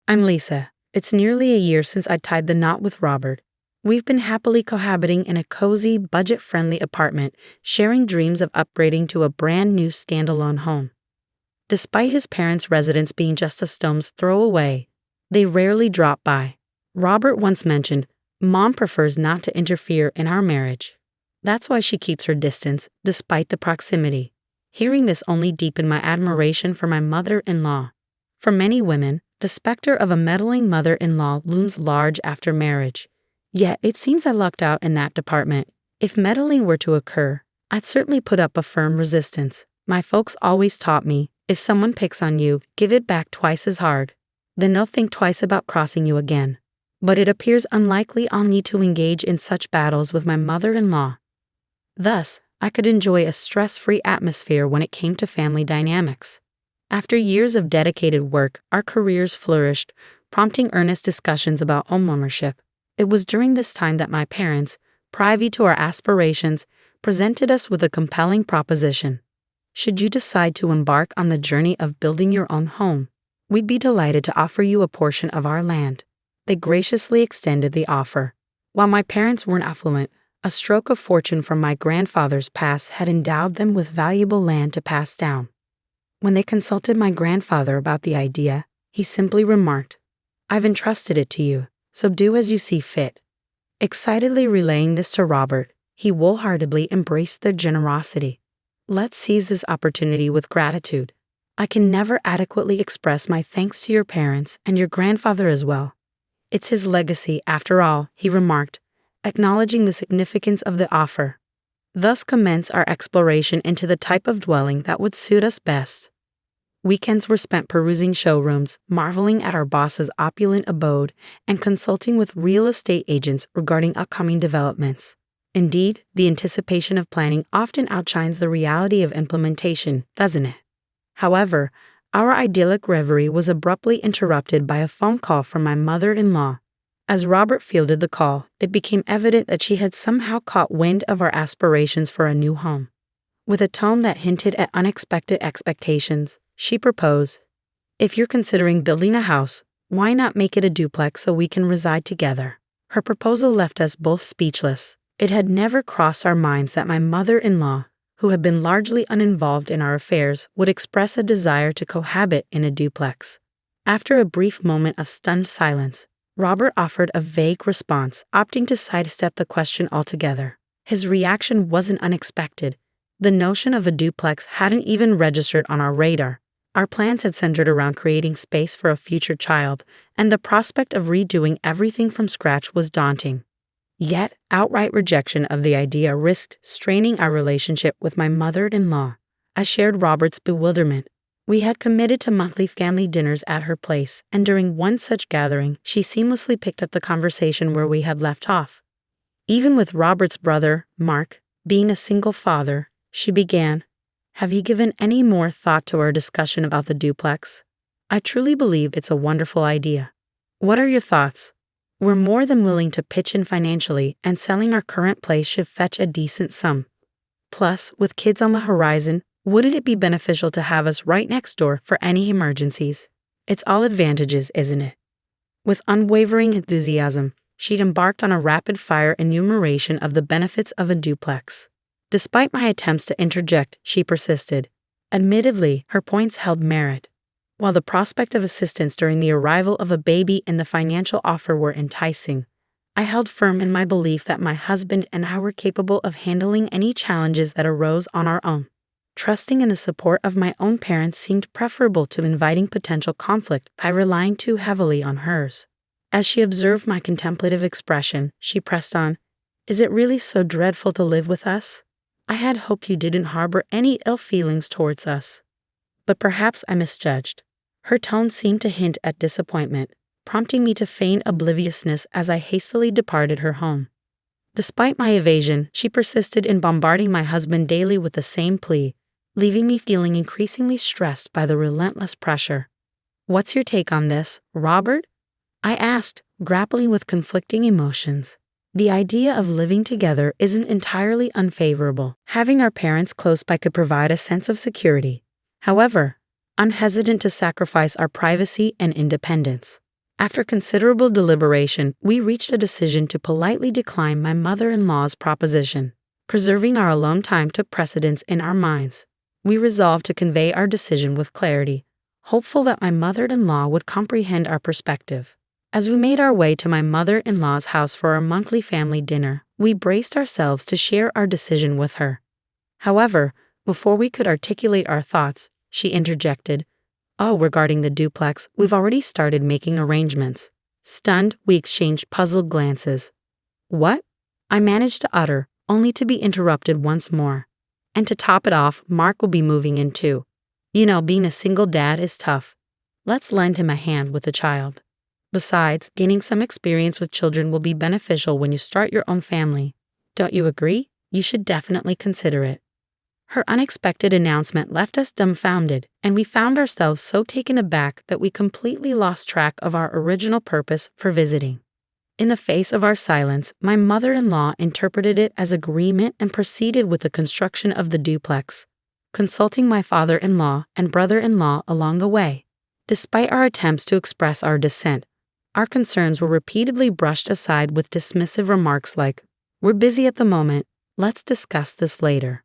I'm Lisa. It's nearly a year since I tied the knot with Robert. We've been happily cohabiting in a cozy, budget-friendly apartment, sharing dreams of upgrading to a brand new standalone home. Despite his parents' residence being just a stone's throw away, they rarely drop by. Robert once mentioned, "Mom prefers not to interfere in our marriage. That's why she keeps her distance, despite the proximity." Hearing this only deepened my admiration for my mother-in-law. For many women, the specter of a meddling mother-in-law looms large after marriage. Yet it seems I lucked out in that department. If meddling were to occur, I'd certainly put up a firm resistance. My folks always taught me, if someone picks on you, give it back twice as hard. Then they'll think twice about crossing you again. But it appears unlikely I'll need to engage in such battles with my mother-in-law. Thus, I could enjoy a stress-free atmosphere when it came to family dynamics. After years of dedicated work, our careers flourished, prompting earnest discussions about homeownership. It was during this time that my parents, privy to our aspirations, presented us with a compelling proposition. Should you decide to embark on the journey of building your own home, we'd be delighted to offer you a portion of our land. They graciously extended the offer. While my parents weren't affluent, a stroke of fortune from my grandfather's past had endowed them with valuable land to pass down. When they consulted my grandfather about the idea, he simply remarked, "I've entrusted it to you, so do as you see fit." Excitedly relaying this to Robert, he wholeheartedly embraced their generosity. Let's seize this opportunity with gratitude. I can never adequately express my thanks to your parents and your grandfather as well. It's his legacy, after all, he remarked, acknowledging the significance of the offer. Thus commence our exploration into the type of dwelling that would suit us best. Weekends were spent perusing showrooms, marveling at our boss's opulent abode, and consulting with real estate agents regarding upcoming developments. Indeed, the anticipation of planning often outshines the reality of implementation, doesn't it? However, our idyllic reverie was abruptly interrupted by a phone call from my mother-in-law. As Robert fielded the call, it became evident that she had somehow caught wind of our aspirations for a new home. With a tone that hinted at unexpected expectations, she proposed, "If you're considering building a house, why not make it a duplex so we can reside together?" Her proposal left us both speechless. It had never crossed our minds that my mother-in-law, who had been largely uninvolved in our affairs, would express a desire to cohabit in a duplex. After a brief moment of stunned silence, Robert offered a vague response, opting to sidestep the question altogether. His reaction wasn't unexpected. The notion of a duplex hadn't even registered on our radar. Our plans had centered around creating space for a future child, and the prospect of redoing everything from scratch was daunting. Yet, outright rejection of the idea risked straining our relationship with my mother-in-law. I shared Robert's bewilderment. We had committed to monthly family dinners at her place, and during one such gathering, she seamlessly picked up the conversation where we had left off. Even with Robert's brother, Mark, being a single father, she began, "Have you given any more thought to our discussion about the duplex? I truly believe it's a wonderful idea. What are your thoughts? We're more than willing to pitch in financially, and selling our current place should fetch a decent sum. Plus, with kids on the horizon, wouldn't it be beneficial to have us right next door for any emergencies? It's all advantages, isn't it?" With unwavering enthusiasm, she'd embarked on a rapid-fire enumeration of the benefits of a duplex. Despite my attempts to interject, she persisted. Admittedly, her points held merit. While the prospect of assistance during the arrival of a baby and the financial offer were enticing, I held firm in my belief that my husband and I were capable of handling any challenges that arose on our own. Trusting in the support of my own parents seemed preferable to inviting potential conflict by relying too heavily on hers. As she observed my contemplative expression, she pressed on, "Is it really so dreadful to live with us? I had hoped you didn't harbor any ill feelings towards us." But perhaps I misjudged. Her tone seemed to hint at disappointment, prompting me to feign obliviousness as I hastily departed her home. Despite my evasion, she persisted in bombarding my husband daily with the same plea, leaving me feeling increasingly stressed by the relentless pressure. "What's your take on this, Robert?" I asked, grappling with conflicting emotions. The idea of living together isn't entirely unfavorable. Having our parents close by could provide a sense of security. However, I'm hesitant to sacrifice our privacy and independence. After considerable deliberation, we reached a decision to politely decline my mother-in-law's proposition. Preserving our alone time took precedence in our minds. We resolved to convey our decision with clarity, hopeful that my mother-in-law would comprehend our perspective. As we made our way to my mother-in-law's house for our monthly family dinner, we braced ourselves to share our decision with her. However, before we could articulate our thoughts, she interjected, "Oh, regarding the duplex, we've already started making arrangements." Stunned, we exchanged puzzled glances. "What?" I managed to utter, only to be interrupted once more. "And to top it off, Mark will be moving in too. You know, being a single dad is tough. Let's lend him a hand with the child. Besides, gaining some experience with children will be beneficial when you start your own family. Don't you agree? You should definitely consider it." Her unexpected announcement left us dumbfounded, and we found ourselves so taken aback that we completely lost track of our original purpose for visiting. In the face of our silence, my mother-in-law interpreted it as agreement and proceeded with the construction of the duplex, consulting my father-in-law and brother-in-law along the way. Despite our attempts to express our dissent, our concerns were repeatedly brushed aside with dismissive remarks like, "We're busy at the moment, let's discuss this later."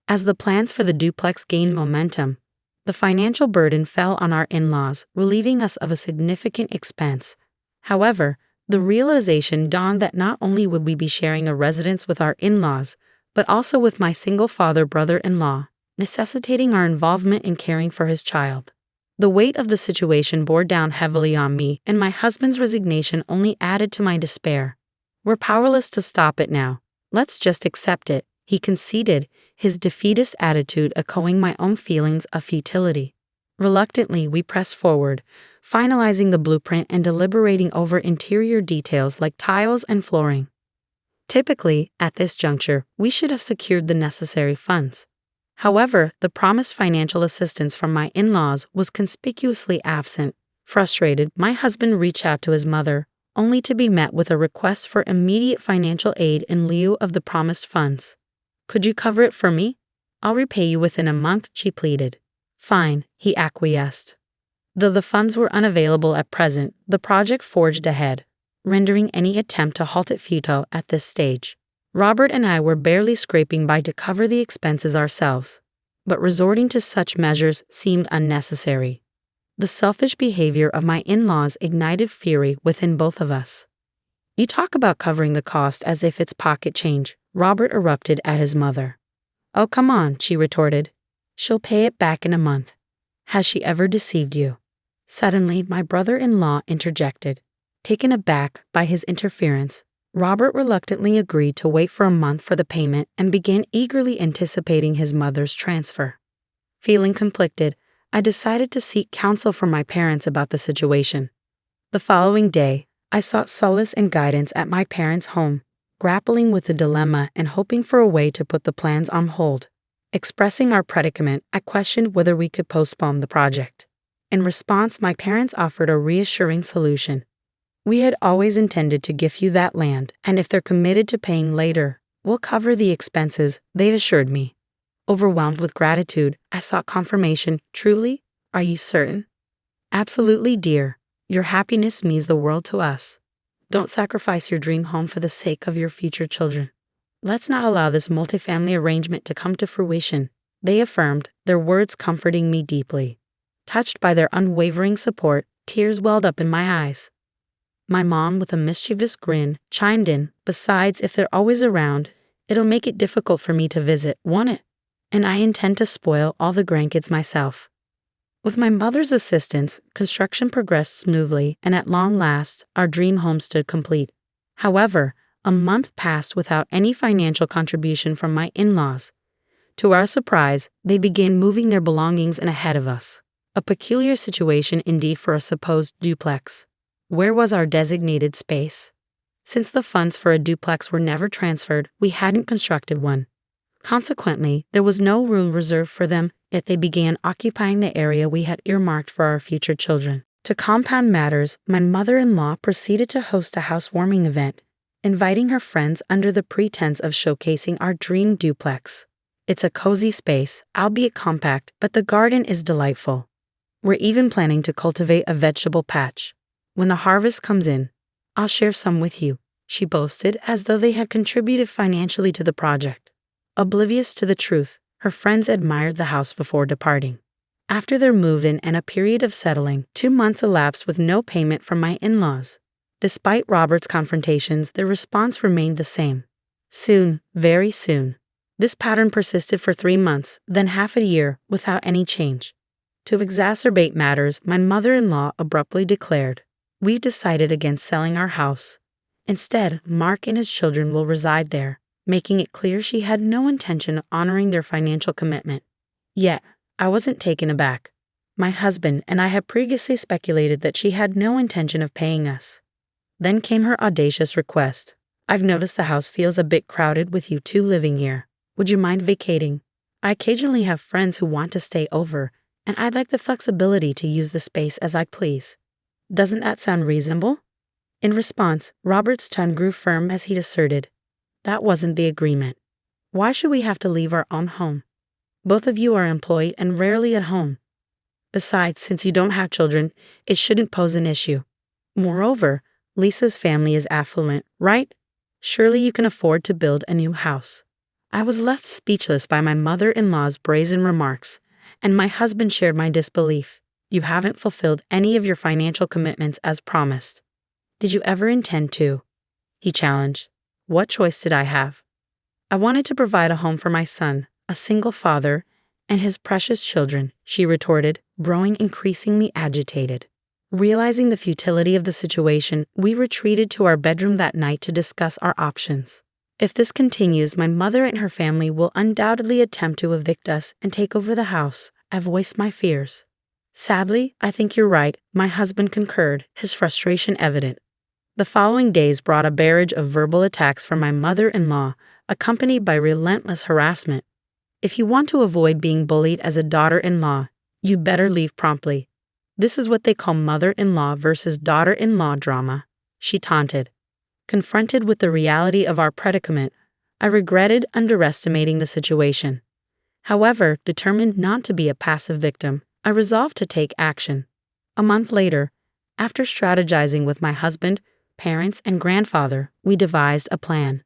As the plans for the duplex gained momentum, the financial burden fell on our in-laws, relieving us of a significant expense. However, the realization dawned that not only would we be sharing a residence with our in-laws, but also with my single father brother-in-law, necessitating our involvement in caring for his child. The weight of the situation bore down heavily on me, and my husband's resignation only added to my despair. "We're powerless to stop it now. Let's just accept it," he conceded, his defeatist attitude echoing my own feelings of futility. Reluctantly, we pressed forward, finalizing the blueprint and deliberating over interior details like tiles and flooring. Typically, at this juncture, we should have secured the necessary funds. However, the promised financial assistance from my in-laws was conspicuously absent. Frustrated, my husband reached out to his mother, only to be met with a request for immediate financial aid in lieu of the promised funds. "Could you cover it for me? I'll repay you within a month," she pleaded. "Fine," he acquiesced. Though the funds were unavailable at present, the project forged ahead, rendering any attempt to halt it futile at this stage. Robert and I were barely scraping by to cover the expenses ourselves, but resorting to such measures seemed unnecessary. The selfish behavior of my in-laws ignited fury within both of us. "You talk about covering the cost as if it's pocket change," Robert erupted at his mother. "Oh, come on," she retorted. "She'll pay it back in a month. Has she ever deceived you?" Suddenly, my brother-in-law interjected. Taken aback by his interference, Robert reluctantly agreed to wait for a month for the payment and began eagerly anticipating his mother's transfer. Feeling conflicted, I decided to seek counsel from my parents about the situation. The following day, I sought solace and guidance at my parents' home, grappling with the dilemma and hoping for a way to put the plans on hold. Expressing our predicament, I questioned whether we could postpone the project. In response, my parents offered a reassuring solution. "We had always intended to give you that land, and if they're committed to paying later, we'll cover the expenses," they assured me. Overwhelmed with gratitude, I sought confirmation. "Truly? Are you certain?" "Absolutely, dear. Your happiness means the world to us. Don't sacrifice your dream home for the sake of your future children. Let's not allow this multifamily arrangement to come to fruition," they affirmed, their words comforting me deeply. Touched by their unwavering support, tears welled up in my eyes. My mom, with a mischievous grin, chimed in, "Besides, if they're always around, it'll make it difficult for me to visit, won't it? And I intend to spoil all the grandkids myself." With my mother's assistance, construction progressed smoothly, and at long last, our dream home stood complete. However, a month passed without any financial contribution from my in-laws. To our surprise, they began moving their belongings in ahead of us. A peculiar situation indeed for a supposed duplex. Where was our designated space? Since the funds for a duplex were never transferred, we hadn't constructed one. Consequently, there was no room reserved for them, yet they began occupying the area we had earmarked for our future children. To compound matters, my mother-in-law proceeded to host a housewarming event, inviting her friends under the pretense of showcasing our dream duplex. It's a cozy space, albeit compact, but the garden is delightful. We're even planning to cultivate a vegetable patch. When the harvest comes in, I'll share some with you, she boasted, as though they had contributed financially to the project. Oblivious to the truth, her friends admired the house before departing. After their move-in and a period of settling, 2 months elapsed with no payment from my in-laws. Despite Robert's confrontations, the response remained the same. Soon, very soon. This pattern persisted for 3 months, then half a year, without any change. To exacerbate matters, my mother-in-law abruptly declared, "We've decided against selling our house. Instead, Mark and his children will reside there," making it clear she had no intention of honoring their financial commitment. Yet, I wasn't taken aback. My husband and I had previously speculated that she had no intention of paying us. Then came her audacious request. "I've noticed the house feels a bit crowded with you two living here. Would you mind vacating? I occasionally have friends who want to stay over, and I'd like the flexibility to use the space as I please. Doesn't that sound reasonable?" In response, Robert's tone grew firm as he asserted, "That wasn't the agreement. Why should we have to leave our own home? Both of you are employed and rarely at home. Besides, since you don't have children, it shouldn't pose an issue. Moreover, Lisa's family is affluent, right? Surely you can afford to build a new house." I was left speechless by my mother-in-law's brazen remarks, and my husband shared my disbelief. "You haven't fulfilled any of your financial commitments as promised." "Did you ever intend to?" he challenged. "What choice did I have? I wanted to provide a home for my son, a single father, and his precious children," she retorted, growing increasingly agitated. Realizing the futility of the situation, we retreated to our bedroom that night to discuss our options. "If this continues, my mother and her family will undoubtedly attempt to evict us and take over the house," I voiced my fears. "Sadly, I think you're right," my husband concurred, his frustration evident. The following days brought a barrage of verbal attacks from my mother-in-law, accompanied by relentless harassment. "If you want to avoid being bullied as a daughter-in-law, you better leave promptly. This is what they call mother-in-law versus daughter-in-law drama," she taunted. Confronted with the reality of our predicament, I regretted underestimating the situation. However, determined not to be a passive victim, I resolved to take action. A month later, after strategizing with my husband, parents, and grandfather, we devised a plan.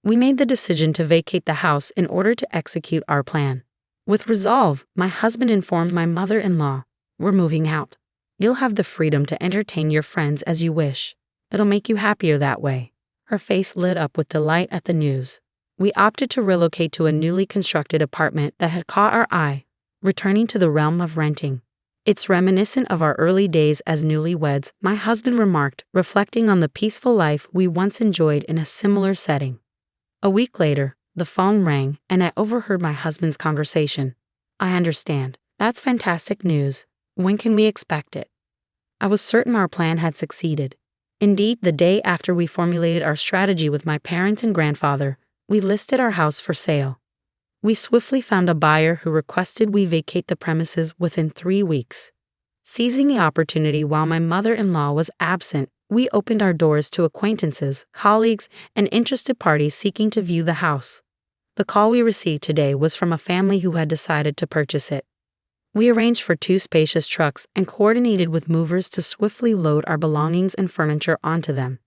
We made the decision to vacate the house in order to execute our plan. With resolve, my husband informed my mother-in-law, "We're moving out. You'll have the freedom to entertain your friends as you wish. It'll make you happier that way." Her face lit up with delight at the news. We opted to relocate to a newly constructed apartment that had caught our eye, returning to the realm of renting. "It's reminiscent of our early days as newlyweds," my husband remarked, reflecting on the peaceful life we once enjoyed in a similar setting. A week later, the phone rang, and I overheard my husband's conversation. "I understand. That's fantastic news. When can we expect it?" I was certain our plan had succeeded. Indeed, the day after we formulated our strategy with my parents and grandfather, we listed our house for sale. We swiftly found a buyer who requested we vacate the premises within 3 weeks. Seizing the opportunity while my mother-in-law was absent, we opened our doors to acquaintances, colleagues, and interested parties seeking to view the house. The call we received today was from a family who had decided to purchase it. We arranged for 2 spacious trucks and coordinated with movers to swiftly load our belongings and furniture onto them.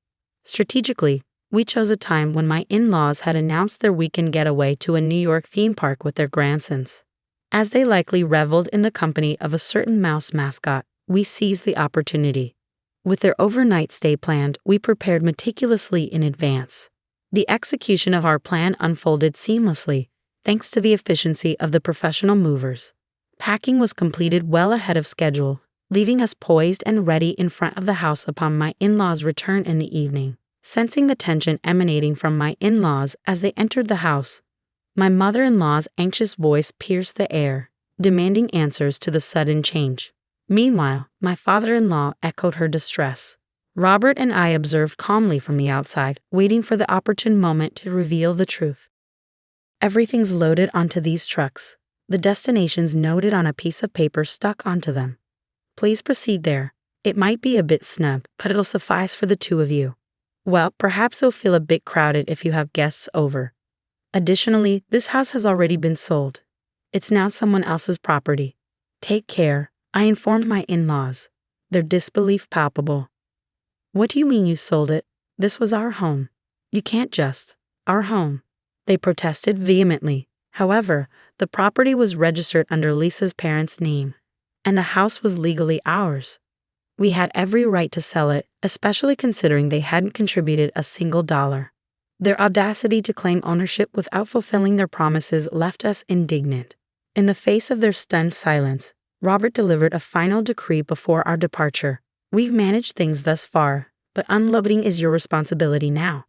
Strategically, we chose a time when my in-laws had announced their weekend getaway to a New York theme park with their grandsons. As they likely reveled in the company of a certain mouse mascot, we seized the opportunity. With their overnight stay planned, we prepared meticulously in advance. The execution of our plan unfolded seamlessly, thanks to the efficiency of the professional movers. Packing was completed well ahead of schedule, leaving us poised and ready in front of the house upon my in-laws' return in the evening. Sensing the tension emanating from my in-laws as they entered the house, my mother-in-law's anxious voice pierced the air, demanding answers to the sudden change. Meanwhile, my father-in-law echoed her distress. Robert and I observed calmly from the outside, waiting for the opportune moment to reveal the truth. "Everything's loaded onto these trucks. The destination's noted on a piece of paper stuck onto them. Please proceed there. It might be a bit snug, but it'll suffice for the 2 of you. Well, perhaps it'll feel a bit crowded if you have guests over. Additionally, this house has already been sold. It's now someone else's property. Take care," I informed my in-laws, their disbelief palpable. What do you mean you sold it? This was our home. You can't just. Our home. They protested vehemently. However, the property was registered under Lisa's parents' name, and the house was legally ours. We had every right to sell it, especially considering they hadn't contributed a single dollar. Their audacity to claim ownership without fulfilling their promises left us indignant. In the face of their stunned silence, Robert delivered a final decree before our departure. We've managed things thus far, but unloading is your responsibility now.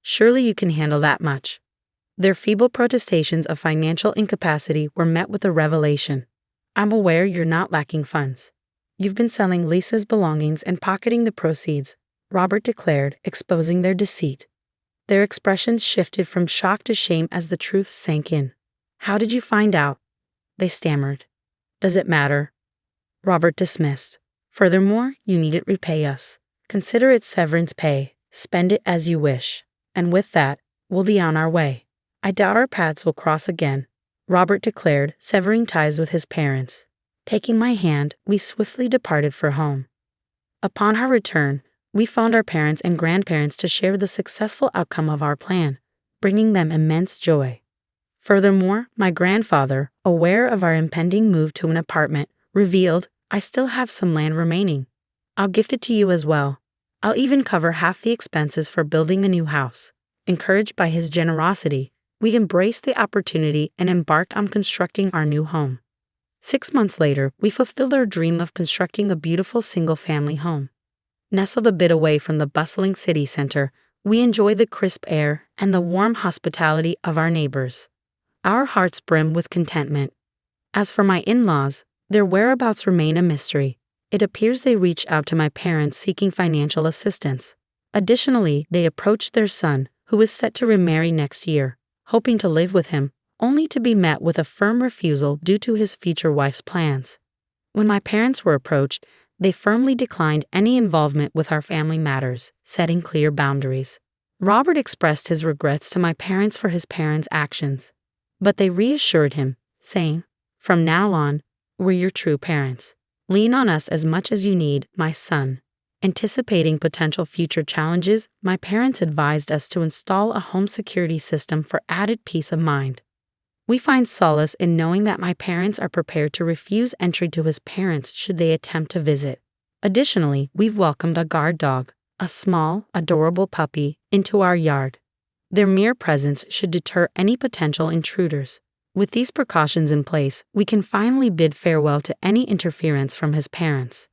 Surely you can handle that much. Their feeble protestations of financial incapacity were met with a revelation. I'm aware you're not lacking funds. You've been selling Lisa's belongings and pocketing the proceeds, Robert declared, exposing their deceit. Their expressions shifted from shock to shame as the truth sank in. How did you find out? They stammered. Does it matter? Robert dismissed. Furthermore, you needn't repay us. Consider it severance pay. Spend it as you wish. And with that, we'll be on our way. I doubt our paths will cross again, Robert declared, severing ties with his parents. Taking my hand, we swiftly departed for home. Upon our return, we phoned our parents and grandparents to share the successful outcome of our plan, bringing them immense joy. Furthermore, my grandfather, aware of our impending move to an apartment, revealed, I still have some land remaining. I'll gift it to you as well. I'll even cover half the expenses for building a new house. Encouraged by his generosity, we embraced the opportunity and embarked on constructing our new home. 6 months later, we fulfilled our dream of constructing a beautiful single-family home. Nestled a bit away from the bustling city center, we enjoy the crisp air and the warm hospitality of our neighbors. Our hearts brim with contentment. As for my in-laws, their whereabouts remain a mystery. It appears they reached out to my parents seeking financial assistance. Additionally, they approached their son, who is set to remarry next year, hoping to live with him, only to be met with a firm refusal due to his future wife's plans. When my parents were approached, they firmly declined any involvement with our family matters, setting clear boundaries. Robert expressed his regrets to my parents for his parents' actions, but they reassured him, saying, "From now on, we're your true parents. Lean on us as much as you need, my son." Anticipating potential future challenges, my parents advised us to install a home security system for added peace of mind. We find solace in knowing that my parents are prepared to refuse entry to his parents should they attempt to visit. Additionally, we've welcomed a guard dog, a small, adorable puppy, into our yard. Their mere presence should deter any potential intruders. With these precautions in place, we can finally bid farewell to any interference from his parents.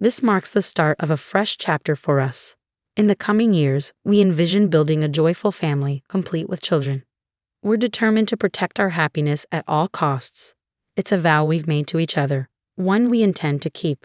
This marks the start of a fresh chapter for us. In the coming years, we envision building a joyful family, complete with children. We're determined to protect our happiness at all costs. It's a vow we've made to each other, one we intend to keep.